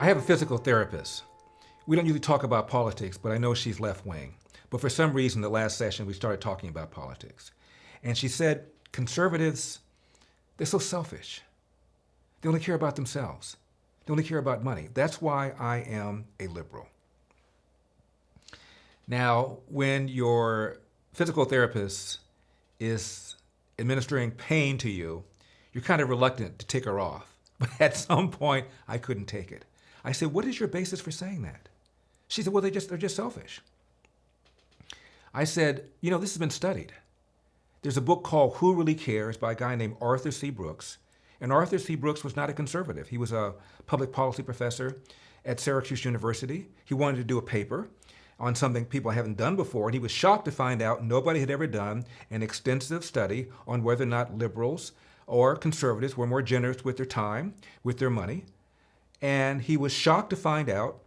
I have a physical therapist. We don't usually talk about politics, but I know she's left wing. But for some reason, the last session, we started talking about politics. And she said, conservatives, they're so selfish. They only care about themselves. They only care about money. That's why I am a liberal. Now, when your physical therapist is administering pain to you, you're kind of reluctant to take her off. But at some point, I couldn't take it. I said, what is your basis for saying that? She said, well, they're just selfish. I said, this has been studied. There's a book called Who Really Cares by a guy named Arthur C. Brooks. And Arthur C. Brooks was not a conservative. He was a public policy professor at Syracuse University. He wanted to do a paper on something people haven't done before, and he was shocked to find out nobody had ever done an extensive study on whether or not liberals or conservatives were more generous with their time, with their money. And he was shocked to find out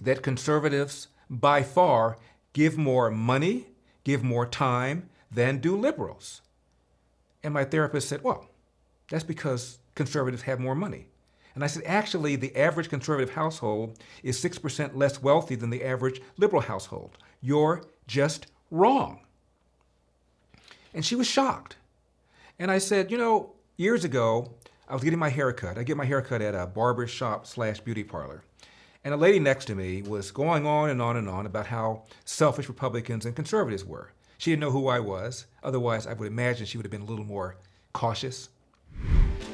that conservatives, by far, give more money, give more time than do liberals. And my therapist said, well, that's because conservatives have more money. And I said, actually, the average conservative household is 6% less wealthy than the average liberal household. You're just wrong. And she was shocked. And I said, years ago, I was getting my hair cut. I get my hair cut at a barber shop / beauty parlor. And a lady next to me was going on and on and on about how selfish Republicans and conservatives were. She didn't know who I was. Otherwise, I would imagine she would have been a little more cautious.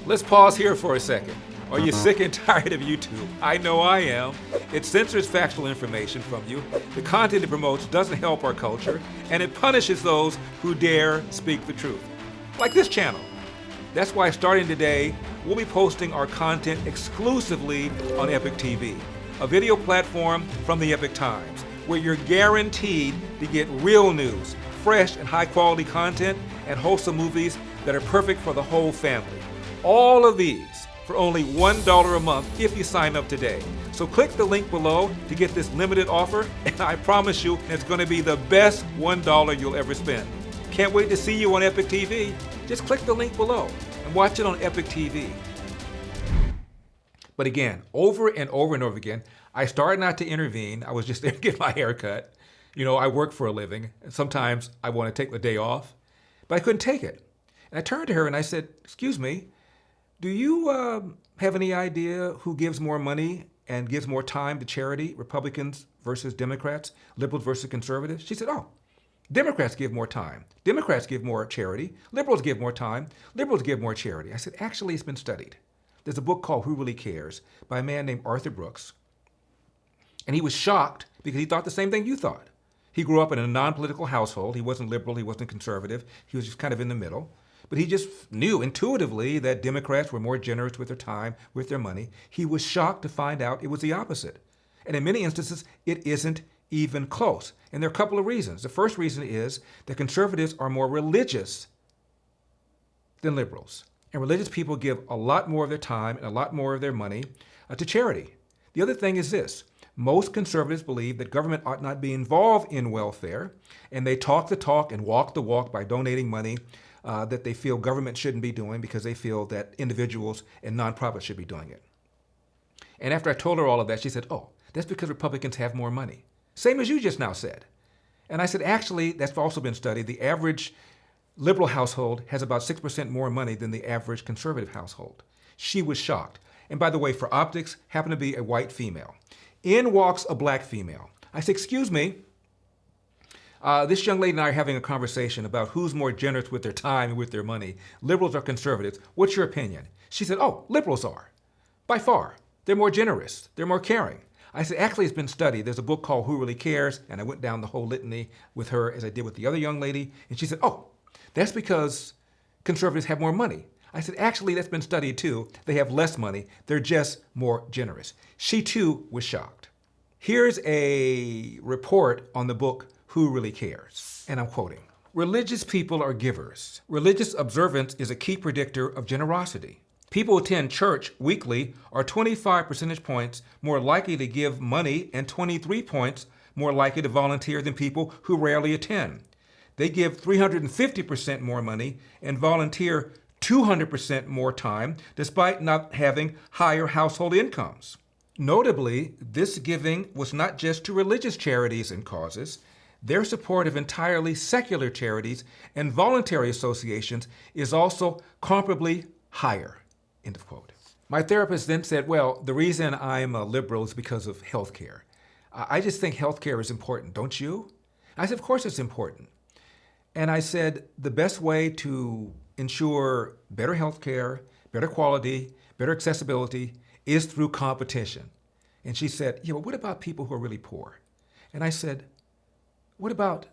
Let's pause here for a second. Are you sick and tired of YouTube? I know I am. It censors factual information from you. The content it promotes doesn't help our culture, and it punishes those who dare speak the truth. Like this channel. That's why starting today, we'll be posting our content exclusively on Epic TV, a video platform from the Epic Times, where you're guaranteed to get real news, fresh and high-quality content, and wholesome movies that are perfect for the whole family. All of these for only $1 a month if you sign up today. So click the link below to get this limited offer, and I promise you it's going to be the best $1 you'll ever spend. Can't wait to see you on Epic TV. Just click the link below and watch it on Epic TV. But again, over and over and over again, I started not to intervene. I was just there to get my hair cut. I work for a living, and sometimes I want to take the day off, but I couldn't take it. And I turned to her and I said, excuse me, do you have any idea who gives more money and gives more time to charity, Republicans versus Democrats, liberals versus conservatives? She said, oh, Democrats give more time. Democrats give more charity. Liberals give more time. Liberals give more charity. I said, actually, it's been studied. There's a book called Who Really Cares by a man named Arthur Brooks. And he was shocked because he thought the same thing you thought. He grew up in a non-political household. He wasn't liberal. He wasn't conservative. He was just kind of in the middle. But he just knew intuitively that Democrats were more generous with their time, with their money. He was shocked to find out it was the opposite. And in many instances, it isn't even close. And there are a couple of reasons. The first reason is that conservatives are more religious than liberals. And religious people give a lot more of their time and a lot more of their money to charity. The other thing is this. Most conservatives believe that government ought not be involved in welfare, and they talk the talk and walk the walk by donating money that they feel government shouldn't be doing because they feel that individuals and nonprofits should be doing it. And after I told her all of that, she said, oh, that's because Republicans have more money. Same as you just now said. And I said, actually, that's also been studied. The average liberal household has about 6% more money than the average conservative household. She was shocked. And by the way, for optics, happened to be a white female. In walks a black female. I said, excuse me, this young lady and I are having a conversation about who's more generous with their time and with their money, liberals or conservatives. What's your opinion? She said, oh, liberals are. By far. They're more generous. They're more caring. I said, actually, it's been studied. There's a book called Who Really Cares, and I went down the whole litany with her as I did with the other young lady, and she said, oh, that's because conservatives have more money. I said, actually, that's been studied too. They have less money. They're just more generous. She too was shocked. Here's a report on the book Who Really Cares, and I'm quoting. Religious people are givers. Religious observance is a key predictor of generosity. People who attend church weekly are 25 percentage points more likely to give money and 23 points more likely to volunteer than people who rarely attend. They give 350% more money and volunteer 200% more time despite not having higher household incomes. Notably, this giving was not just to religious charities and causes. Their support of entirely secular charities and voluntary associations is also comparably higher. End of quote. My therapist then said, well, the reason I'm a liberal is because of health care. I just think health care is important, don't you? I said, of course it's important. And I said, the best way to ensure better health care, better quality, better accessibility is through competition. And she said, yeah, but what about people who are really poor? And I said, what about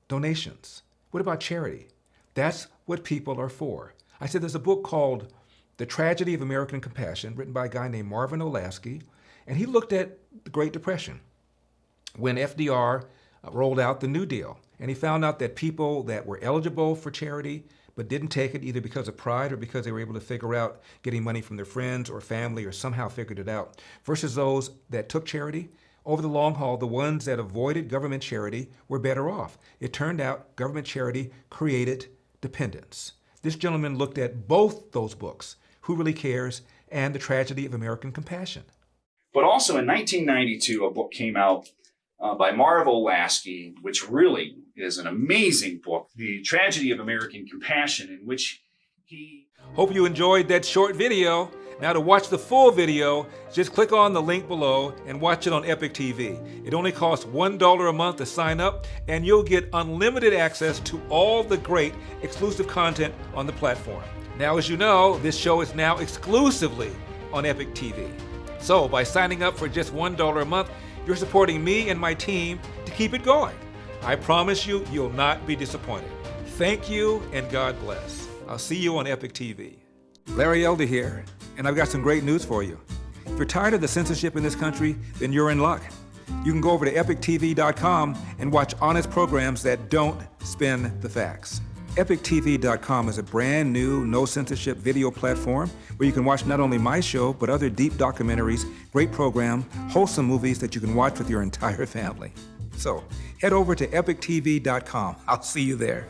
donations? What about charity? That's what people are for. I said, there's a book called The Tragedy of American Compassion, written by a guy named Marvin Olasky, and he looked at the Great Depression when FDR rolled out the New Deal. And he found out that people that were eligible for charity but didn't take it either because of pride or because they were able to figure out getting money from their friends or family or somehow figured it out, versus those that took charity, over the long haul, the ones that avoided government charity were better off. It turned out government charity created dependence. This gentleman looked at both those books, Who Really Cares and The Tragedy of American Compassion. But also in 1992, a book came out by Marv Olasky, which really is an amazing book, The Tragedy of American Compassion, in which he... Hope you enjoyed that short video. Now to watch the full video, just click on the link below and watch it on Epic TV. It only costs $1 a month to sign up, and you'll get unlimited access to all the great exclusive content on the platform. Now, as you know, this show is now exclusively on Epic TV. So by signing up for just $1 a month, you're supporting me and my team to keep it going. I promise you, you'll not be disappointed. Thank you, and God bless. I'll see you on Epic TV. Larry Elder here, and I've got some great news for you. If you're tired of the censorship in this country, then you're in luck. You can go over to epictv.com and watch honest programs that don't spin the facts. EpicTV.com is a brand new, no censorship video platform where you can watch not only my show, but other deep documentaries, great program, wholesome movies that you can watch with your entire family. So head over to EpicTV.com. I'll see you there.